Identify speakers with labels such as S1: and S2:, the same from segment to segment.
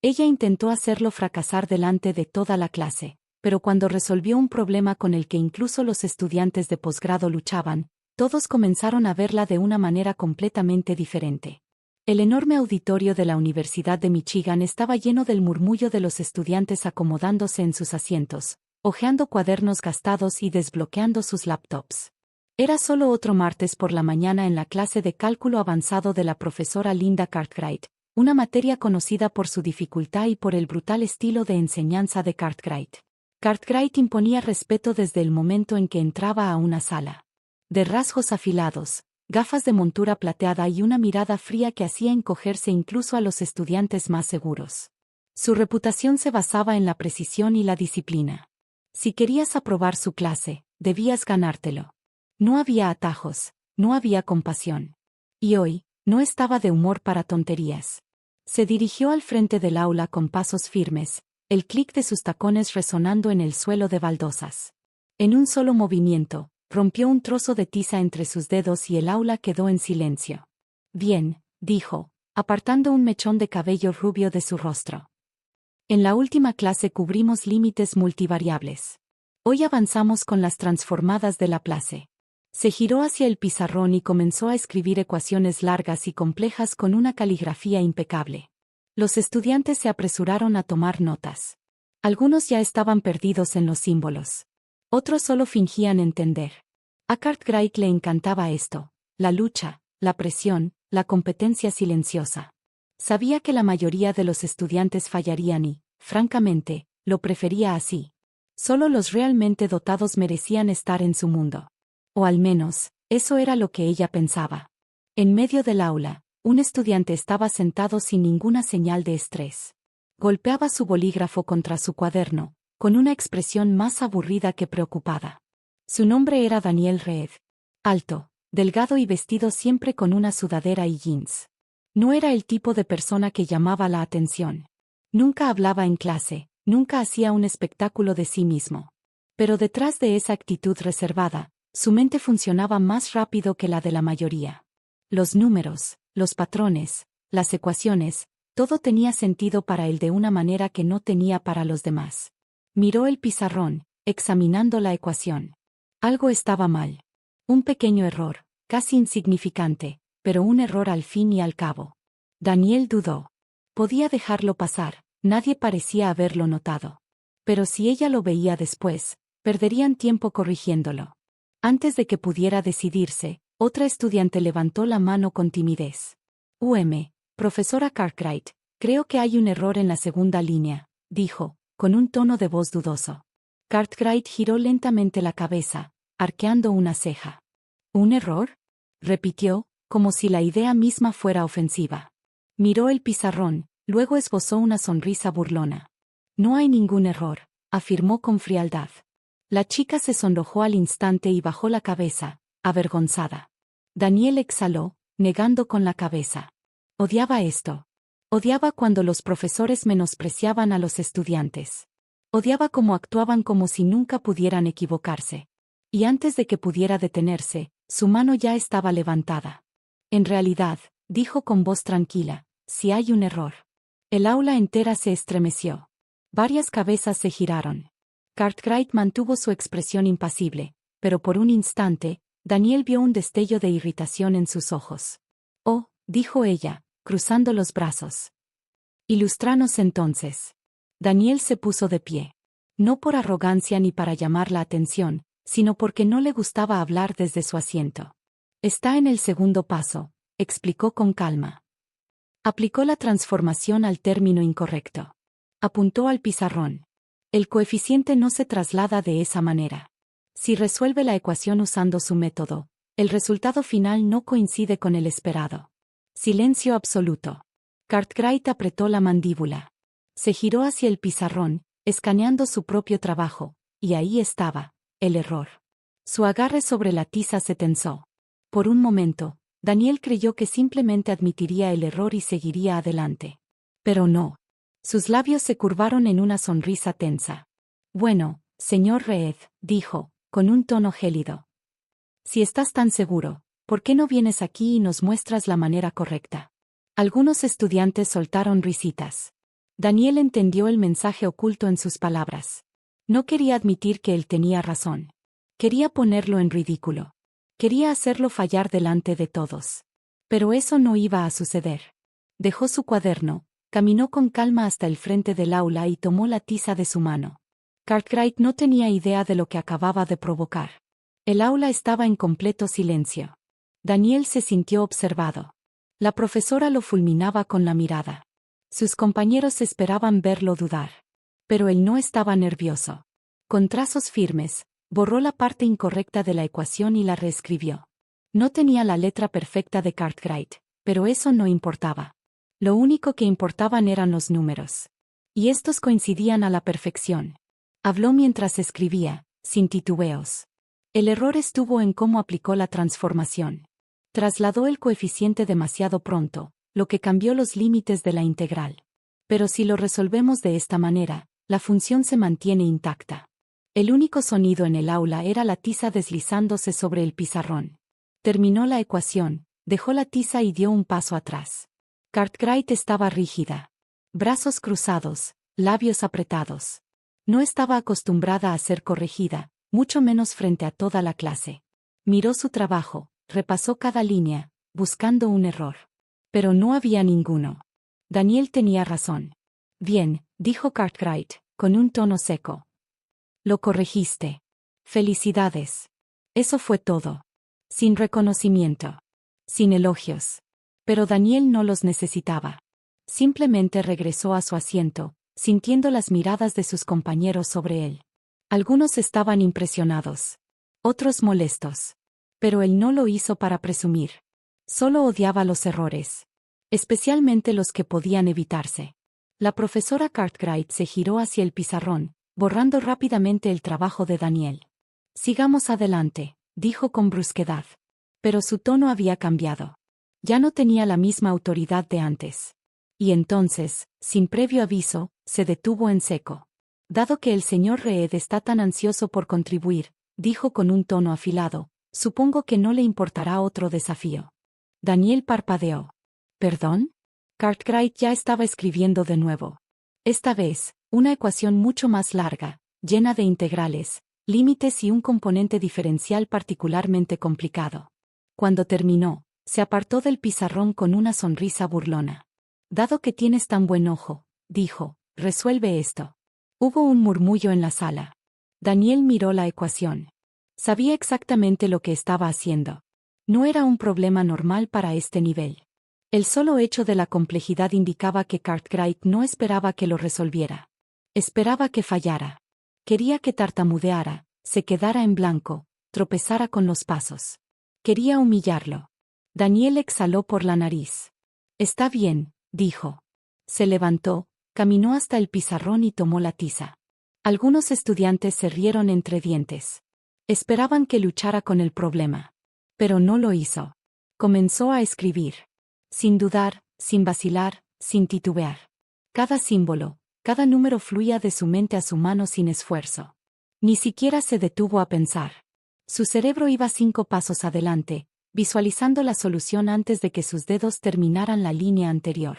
S1: Ella intentó hacerlo fracasar delante de toda la clase, pero cuando resolvió un problema con el que incluso los estudiantes de posgrado luchaban, todos comenzaron a verla de una manera completamente diferente. El enorme auditorio de la Universidad de Michigan estaba lleno del murmullo de los estudiantes acomodándose en sus asientos, hojeando cuadernos gastados y desbloqueando sus laptops. Era solo otro martes por la mañana en la clase de cálculo avanzado de la profesora Linda Cartwright, una materia conocida por su dificultad y por el brutal estilo de enseñanza de Cartwright. Cartwright imponía respeto desde el momento en que entraba a una sala. De rasgos afilados, gafas de montura plateada y una mirada fría que hacía encogerse incluso a los estudiantes más seguros. Su reputación se basaba en la precisión y la disciplina. Si querías aprobar su clase, debías ganártelo. No había atajos, no había compasión. Y hoy, no estaba de humor para tonterías. Se dirigió al frente del aula con pasos firmes, el clic de sus tacones resonando en el suelo de baldosas. En un solo movimiento, rompió un trozo de tiza entre sus dedos y el aula quedó en silencio. Bien, dijo, apartando un mechón de cabello rubio de su rostro. En la última clase cubrimos límites multivariables. Hoy avanzamos con las transformadas de Laplace. Se giró hacia el pizarrón y comenzó a escribir ecuaciones largas y complejas con una caligrafía impecable. Los estudiantes se apresuraron a tomar notas. Algunos ya estaban perdidos en los símbolos. Otros solo fingían entender. A Cartwright le encantaba esto, la lucha, la presión, la competencia silenciosa. Sabía que la mayoría de los estudiantes fallarían y, francamente, lo prefería así. Solo los realmente dotados merecían estar en su mundo. O al menos, eso era lo que ella pensaba. En medio del aula, un estudiante estaba sentado sin ninguna señal de estrés. Golpeaba su bolígrafo contra su cuaderno, con una expresión más aburrida que preocupada. Su nombre era Daniel Reed. Alto, delgado y vestido siempre con una sudadera y jeans. No era el tipo de persona que llamaba la atención. Nunca hablaba en clase, nunca hacía un espectáculo de sí mismo. Pero detrás de esa actitud reservada, su mente funcionaba más rápido que la de la mayoría. Los números, los patrones, las ecuaciones, todo tenía sentido para él de una manera que no tenía para los demás. Miró el pizarrón, examinando la ecuación. Algo estaba mal. Un pequeño error, casi insignificante, pero un error al fin y al cabo. Daniel dudó. Podía dejarlo pasar, nadie parecía haberlo notado. Pero si ella lo veía después, perderían tiempo corrigiéndolo. Antes de que pudiera decidirse, otra estudiante levantó la mano con timidez. Profesora Cartwright, creo que hay un error en la segunda línea, dijo, con un tono de voz dudoso. Cartwright giró lentamente la cabeza, arqueando una ceja. ¿Un error?, repitió, como si la idea misma fuera ofensiva. Miró el pizarrón, luego esbozó una sonrisa burlona. No hay ningún error, afirmó con frialdad. La chica se sonrojó al instante y bajó la cabeza, avergonzada. Daniel exhaló, negando con la cabeza. Odiaba esto. Odiaba cuando los profesores menospreciaban a los estudiantes. Odiaba cómo actuaban como si nunca pudieran equivocarse. Y antes de que pudiera detenerse, su mano ya estaba levantada. En realidad, dijo con voz tranquila, si hay un error. El aula entera se estremeció. Varias cabezas se giraron. Cartwright mantuvo su expresión impasible, pero por un instante, Daniel vio un destello de irritación en sus ojos. Oh, dijo ella, cruzando los brazos. Ilústranos entonces. Daniel se puso de pie. No por arrogancia ni para llamar la atención, sino porque no le gustaba hablar desde su asiento. Está en el segundo paso, explicó con calma. Aplicó la transformación al término incorrecto. Apuntó al pizarrón. El coeficiente no se traslada de esa manera. Si resuelve la ecuación usando su método, el resultado final no coincide con el esperado. Silencio absoluto. Cartwright apretó la mandíbula. Se giró hacia el pizarrón, escaneando su propio trabajo, y ahí estaba, el error. Su agarre sobre la tiza se tensó. Por un momento, Daniel creyó que simplemente admitiría el error y seguiría adelante. Pero no. Sus labios se curvaron en una sonrisa tensa. Bueno, señor Reed, dijo, con un tono gélido. Si estás tan seguro, ¿por qué no vienes aquí y nos muestras la manera correcta? Algunos estudiantes soltaron risitas. Daniel entendió el mensaje oculto en sus palabras. No quería admitir que él tenía razón. Quería ponerlo en ridículo. Quería hacerlo fallar delante de todos. Pero eso no iba a suceder. Dejó su cuaderno, caminó con calma hasta el frente del aula y tomó la tiza de su mano. Cartwright no tenía idea de lo que acababa de provocar. El aula estaba en completo silencio. Daniel se sintió observado. La profesora lo fulminaba con la mirada. Sus compañeros esperaban verlo dudar. Pero él no estaba nervioso. Con trazos firmes, borró la parte incorrecta de la ecuación y la reescribió. No tenía la letra perfecta de Cartwright, pero eso no importaba. Lo único que importaban eran los números. Y estos coincidían a la perfección. Habló mientras escribía, sin titubeos. El error estuvo en cómo aplicó la transformación. Trasladó el coeficiente demasiado pronto, lo que cambió los límites de la integral. Pero si lo resolvemos de esta manera, la función se mantiene intacta. El único sonido en el aula era la tiza deslizándose sobre el pizarrón. Terminó la ecuación, dejó la tiza y dio un paso atrás. Cartwright estaba rígida. Brazos cruzados, labios apretados. No estaba acostumbrada a ser corregida, mucho menos frente a toda la clase. Miró su trabajo, repasó cada línea, buscando un error. Pero no había ninguno. Daniel tenía razón. Bien, dijo Cartwright, con un tono seco. Lo corregiste. Felicidades. Eso fue todo. Sin reconocimiento. Sin elogios. Pero Daniel no los necesitaba. Simplemente regresó a su asiento, sintiendo las miradas de sus compañeros sobre él. Algunos estaban impresionados. Otros molestos. Pero él no lo hizo para presumir. Solo odiaba los errores. Especialmente los que podían evitarse. La profesora Cartwright se giró hacia el pizarrón, borrando rápidamente el trabajo de Daniel. Sigamos adelante, dijo con brusquedad. Pero su tono había cambiado. Ya no tenía la misma autoridad de antes. Y entonces, sin previo aviso, se detuvo en seco. Dado que el señor Reed está tan ansioso por contribuir, dijo con un tono afilado, supongo que no le importará otro desafío. Daniel parpadeó. ¿Perdón? Cartwright ya estaba escribiendo de nuevo. Esta vez, una ecuación mucho más larga, llena de integrales, límites y un componente diferencial particularmente complicado. Cuando terminó, se apartó del pizarrón con una sonrisa burlona. Dado que tienes tan buen ojo, dijo, resuelve esto. Hubo un murmullo en la sala. Daniel miró la ecuación. Sabía exactamente lo que estaba haciendo. No era un problema normal para este nivel. El solo hecho de la complejidad indicaba que Cartwright no esperaba que lo resolviera. Esperaba que fallara. Quería que tartamudeara, se quedara en blanco, tropezara con los pasos. Quería humillarlo. Daniel exhaló por la nariz. Está bien, dijo. Se levantó, caminó hasta el pizarrón y tomó la tiza. Algunos estudiantes se rieron entre dientes. Esperaban que luchara con el problema. Pero no lo hizo. Comenzó a escribir. Sin dudar, sin vacilar, sin titubear. Cada símbolo, cada número fluía de su mente a su mano sin esfuerzo. Ni siquiera se detuvo a pensar. Su cerebro iba 5 pasos adelante, visualizando la solución antes de que sus dedos terminaran la línea anterior.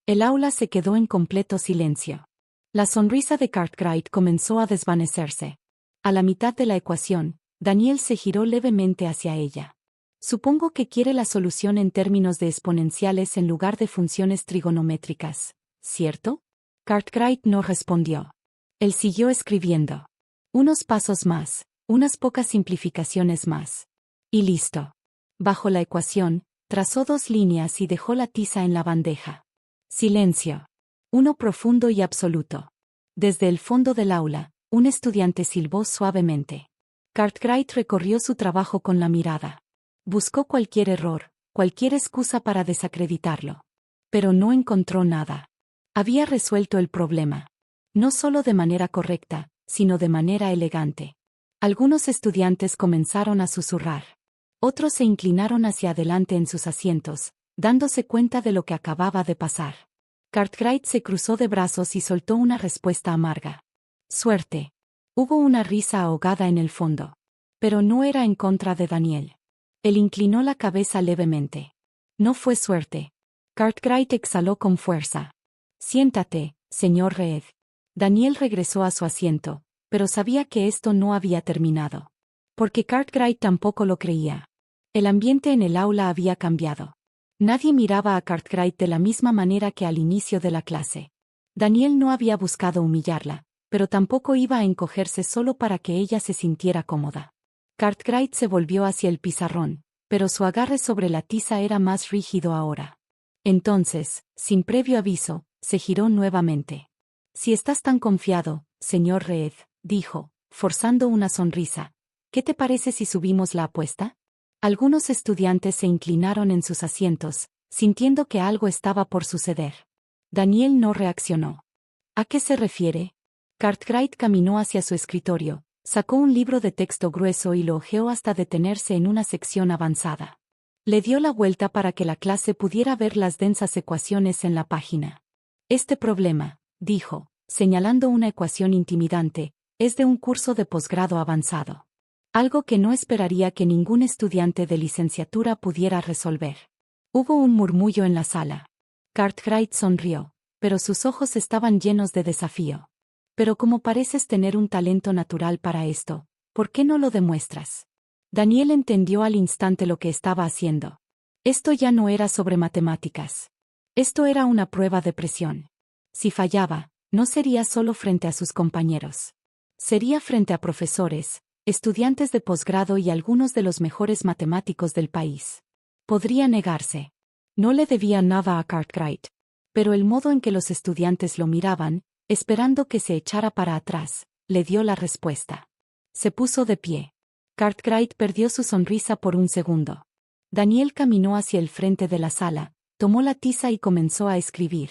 S1: El aula se quedó en completo silencio. La sonrisa de Cartwright comenzó a desvanecerse. A la mitad de la ecuación, Daniel se giró levemente hacia ella. Supongo que quiere la solución en términos de exponenciales en lugar de funciones trigonométricas, ¿cierto? Cartwright no respondió. Él siguió escribiendo. Unos pasos más, unas pocas simplificaciones más. Y listo. Bajo la ecuación, trazó 2 líneas y dejó la tiza en la bandeja. Silencio. Uno profundo y absoluto. Desde el fondo del aula, un estudiante silbó suavemente. Cartwright recorrió su trabajo con la mirada. Buscó cualquier error, cualquier excusa para desacreditarlo. Pero no encontró nada. Había resuelto el problema. No solo de manera correcta, sino de manera elegante. Algunos estudiantes comenzaron a susurrar. Otros se inclinaron hacia adelante en sus asientos, dándose cuenta de lo que acababa de pasar. Cartwright se cruzó de brazos y soltó una respuesta amarga. Suerte. Hubo una risa ahogada en el fondo. Pero no era en contra de Daniel. Él inclinó la cabeza levemente. No fue suerte. Cartwright exhaló con fuerza. Siéntate, señor Reed. Daniel regresó a su asiento, pero sabía que esto no había terminado. Porque Cartwright tampoco lo creía. El ambiente en el aula había cambiado. Nadie miraba a Cartwright de la misma manera que al inicio de la clase. Daniel no había buscado humillarla, pero tampoco iba a encogerse solo para que ella se sintiera cómoda. Cartwright se volvió hacia el pizarrón, pero su agarre sobre la tiza era más rígido ahora. Entonces, sin previo aviso, se giró nuevamente. Si estás tan confiado, señor Reed, dijo, forzando una sonrisa, ¿qué te parece si subimos la apuesta? Algunos estudiantes se inclinaron en sus asientos, sintiendo que algo estaba por suceder. Daniel no reaccionó. ¿A qué se refiere? Cartwright caminó hacia su escritorio, sacó un libro de texto grueso y lo hojeó hasta detenerse en una sección avanzada. Le dio la vuelta para que la clase pudiera ver las densas ecuaciones en la página. Este problema, dijo, señalando una ecuación intimidante, es de un curso de posgrado avanzado. Algo que no esperaría que ningún estudiante de licenciatura pudiera resolver. Hubo un murmullo en la sala. Cartwright sonrió, pero sus ojos estaban llenos de desafío. Pero como pareces tener un talento natural para esto, ¿por qué no lo demuestras? Daniel entendió al instante lo que estaba haciendo. Esto ya no era sobre matemáticas. Esto era una prueba de presión. Si fallaba, no sería solo frente a sus compañeros. Sería frente a profesores, estudiantes de posgrado y algunos de los mejores matemáticos del país. Podría negarse. No le debía nada a Cartwright. Pero el modo en que los estudiantes lo miraban, esperando que se echara para atrás, le dio la respuesta. Se puso de pie. Cartwright perdió su sonrisa por un segundo. Daniel caminó hacia el frente de la sala, tomó la tiza y comenzó a escribir.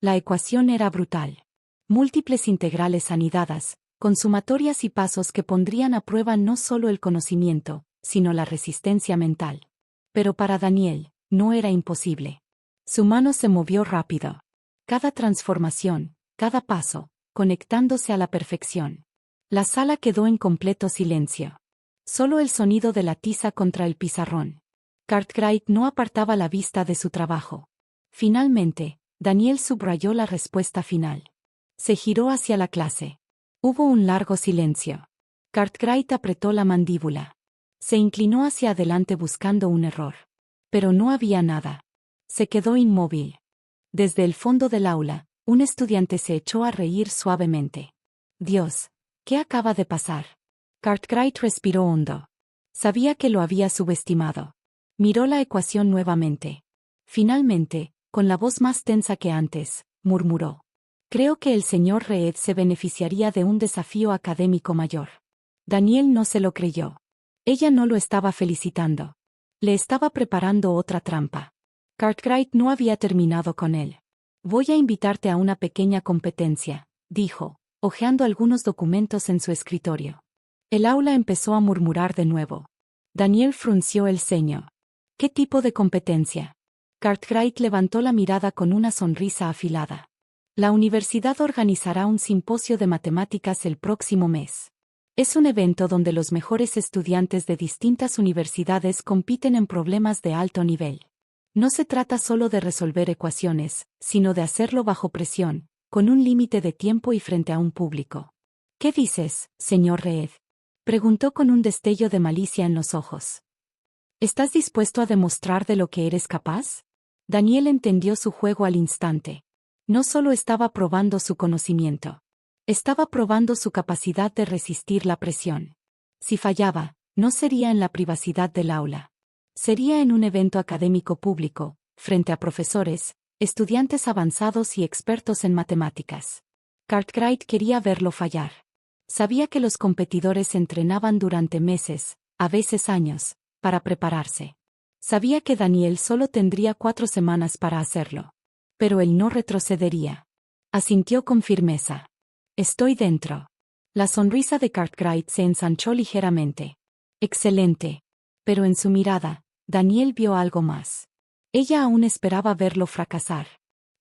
S1: La ecuación era brutal. Múltiples integrales anidadas, con sumatorias y pasos que pondrían a prueba no solo el conocimiento, sino la resistencia mental. Pero para Daniel, no era imposible. Su mano se movió rápido. Cada transformación, cada paso, conectándose a la perfección. La sala quedó en completo silencio. Solo el sonido de la tiza contra el pizarrón. Cartwright no apartaba la vista de su trabajo. Finalmente, Daniel subrayó la respuesta final. Se giró hacia la clase. Hubo un largo silencio. Cartwright apretó la mandíbula. Se inclinó hacia adelante buscando un error. Pero no había nada. Se quedó inmóvil. Desde el fondo del aula, un estudiante se echó a reír suavemente. Dios, ¿qué acaba de pasar? Cartwright respiró hondo. Sabía que lo había subestimado. Miró la ecuación nuevamente. Finalmente, con la voz más tensa que antes, murmuró. Creo que el señor Reed se beneficiaría de un desafío académico mayor. Daniel no se lo creyó. Ella no lo estaba felicitando. Le estaba preparando otra trampa. Cartwright no había terminado con él. Voy a invitarte a una pequeña competencia, dijo, hojeando algunos documentos en su escritorio. El aula empezó a murmurar de nuevo. Daniel frunció el ceño. ¿Qué tipo de competencia? Cartwright levantó la mirada con una sonrisa afilada. La universidad organizará un simposio de matemáticas el próximo mes. Es un evento donde los mejores estudiantes de distintas universidades compiten en problemas de alto nivel. No se trata solo de resolver ecuaciones, sino de hacerlo bajo presión, con un límite de tiempo y frente a un público. ¿Qué dices, señor Reed? Preguntó con un destello de malicia en los ojos. ¿Estás dispuesto a demostrar de lo que eres capaz? Daniel entendió su juego al instante. No solo estaba probando su conocimiento. Estaba probando su capacidad de resistir la presión. Si fallaba, no sería en la privacidad del aula. Sería en un evento académico público, frente a profesores, estudiantes avanzados y expertos en matemáticas. Cartwright quería verlo fallar. Sabía que los competidores entrenaban durante meses, a veces años, para prepararse. Sabía que Daniel solo tendría 4 semanas para hacerlo. Pero él no retrocedería. Asintió con firmeza. Estoy dentro. La sonrisa de Cartwright se ensanchó ligeramente. Excelente. Pero en su mirada, Daniel vio algo más. Ella aún esperaba verlo fracasar.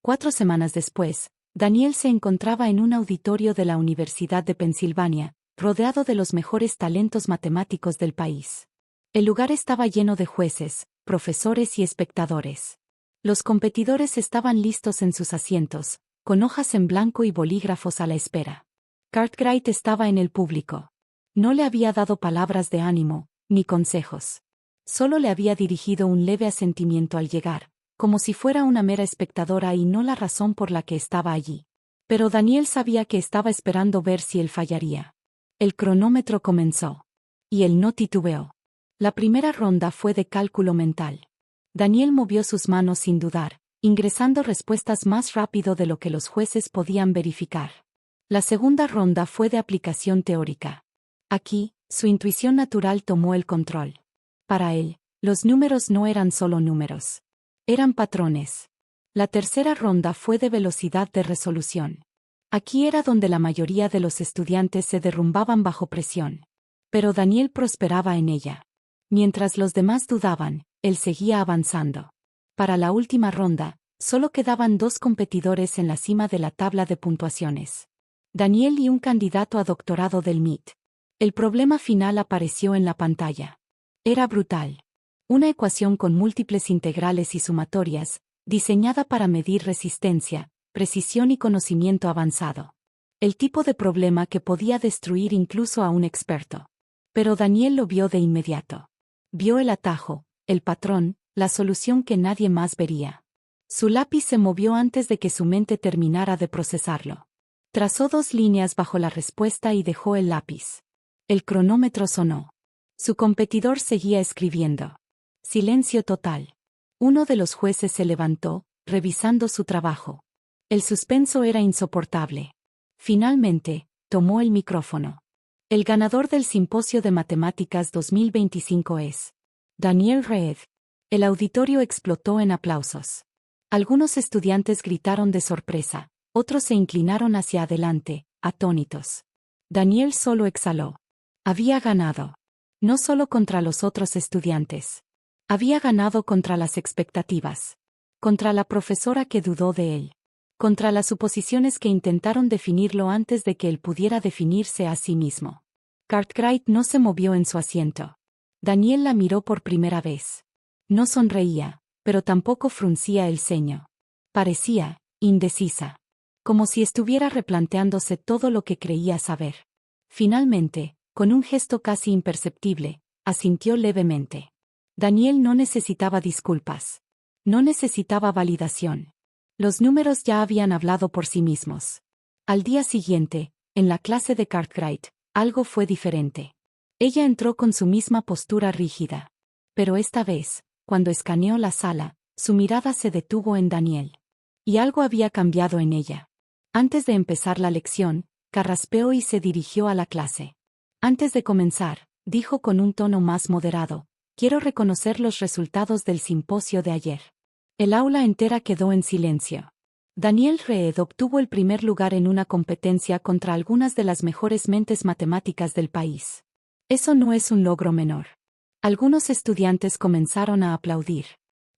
S1: 4 semanas después, Daniel se encontraba en un auditorio de la Universidad de Pensilvania, rodeado de los mejores talentos matemáticos del país. El lugar estaba lleno de jueces, profesores y espectadores. Los competidores estaban listos en sus asientos, con hojas en blanco y bolígrafos a la espera. Cartwright estaba en el público. No le había dado palabras de ánimo, ni consejos. Solo le había dirigido un leve asentimiento al llegar, como si fuera una mera espectadora y no la razón por la que estaba allí. Pero Daniel sabía que estaba esperando ver si él fallaría. El cronómetro comenzó. Y él no titubeó. La primera ronda fue de cálculo mental. Daniel movió sus manos sin dudar, ingresando respuestas más rápido de lo que los jueces podían verificar. La segunda ronda fue de aplicación teórica. Aquí, su intuición natural tomó el control. Para él, los números no eran solo números. Eran patrones. La tercera ronda fue de velocidad de resolución. Aquí era donde la mayoría de los estudiantes se derrumbaban bajo presión. Pero Daniel prosperaba en ella. Mientras los demás dudaban, él seguía avanzando. Para la última ronda, solo quedaban 2 competidores en la cima de la tabla de puntuaciones. Daniel y un candidato a doctorado del MIT. El problema final apareció en la pantalla. Era brutal. Una ecuación con múltiples integrales y sumatorias, diseñada para medir resistencia, precisión y conocimiento avanzado. El tipo de problema que podía destruir incluso a un experto. Pero Daniel lo vio de inmediato. Vio el atajo, el patrón, la solución que nadie más vería. Su lápiz se movió antes de que su mente terminara de procesarlo. Trazó 2 líneas bajo la respuesta y dejó el lápiz. El cronómetro sonó. Su competidor seguía escribiendo. Silencio total. Uno de los jueces se levantó, revisando su trabajo. El suspenso era insoportable. Finalmente, tomó el micrófono. El ganador del Simposio de Matemáticas 2025 es Daniel Reed. El auditorio explotó en aplausos. Algunos estudiantes gritaron de sorpresa, otros se inclinaron hacia adelante, atónitos. Daniel solo exhaló. Había ganado. No solo contra los otros estudiantes. Había ganado contra las expectativas. Contra la profesora que dudó de él. Contra las suposiciones que intentaron definirlo antes de que él pudiera definirse a sí mismo. Cartwright no se movió en su asiento. Daniel la miró por primera vez. No sonreía, pero tampoco fruncía el ceño. Parecía indecisa. Como si estuviera replanteándose todo lo que creía saber. Finalmente, con un gesto casi imperceptible, asintió levemente. Daniel no necesitaba disculpas. No necesitaba validación. Los números ya habían hablado por sí mismos. Al día siguiente, en la clase de Cartwright, algo fue diferente. Ella entró con su misma postura rígida. Pero esta vez, cuando escaneó la sala, su mirada se detuvo en Daniel. Y algo había cambiado en ella. Antes de empezar la lección, carraspeó y se dirigió a la clase. Antes de comenzar, dijo con un tono más moderado, quiero reconocer los resultados del simposio de ayer. El aula entera quedó en silencio. Daniel Reed obtuvo el primer lugar en una competencia contra algunas de las mejores mentes matemáticas del país. Eso no es un logro menor. Algunos estudiantes comenzaron a aplaudir.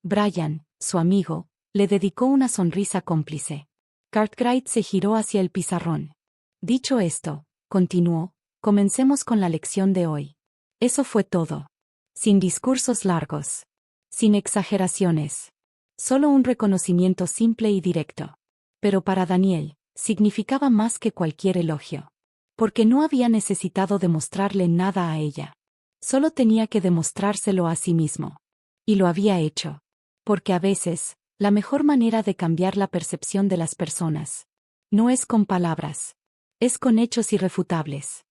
S1: Brian, su amigo, le dedicó una sonrisa cómplice. Cartwright se giró hacia el pizarrón. Dicho esto, continuó, comencemos con la lección de hoy. Eso fue todo. Sin discursos largos. Sin exageraciones. Solo un reconocimiento simple y directo. Pero para Daniel, significaba más que cualquier elogio. Porque no había necesitado demostrarle nada a ella. Solo tenía que demostrárselo a sí mismo. Y lo había hecho. Porque a veces, la mejor manera de cambiar la percepción de las personas no es con palabras. Es con hechos irrefutables.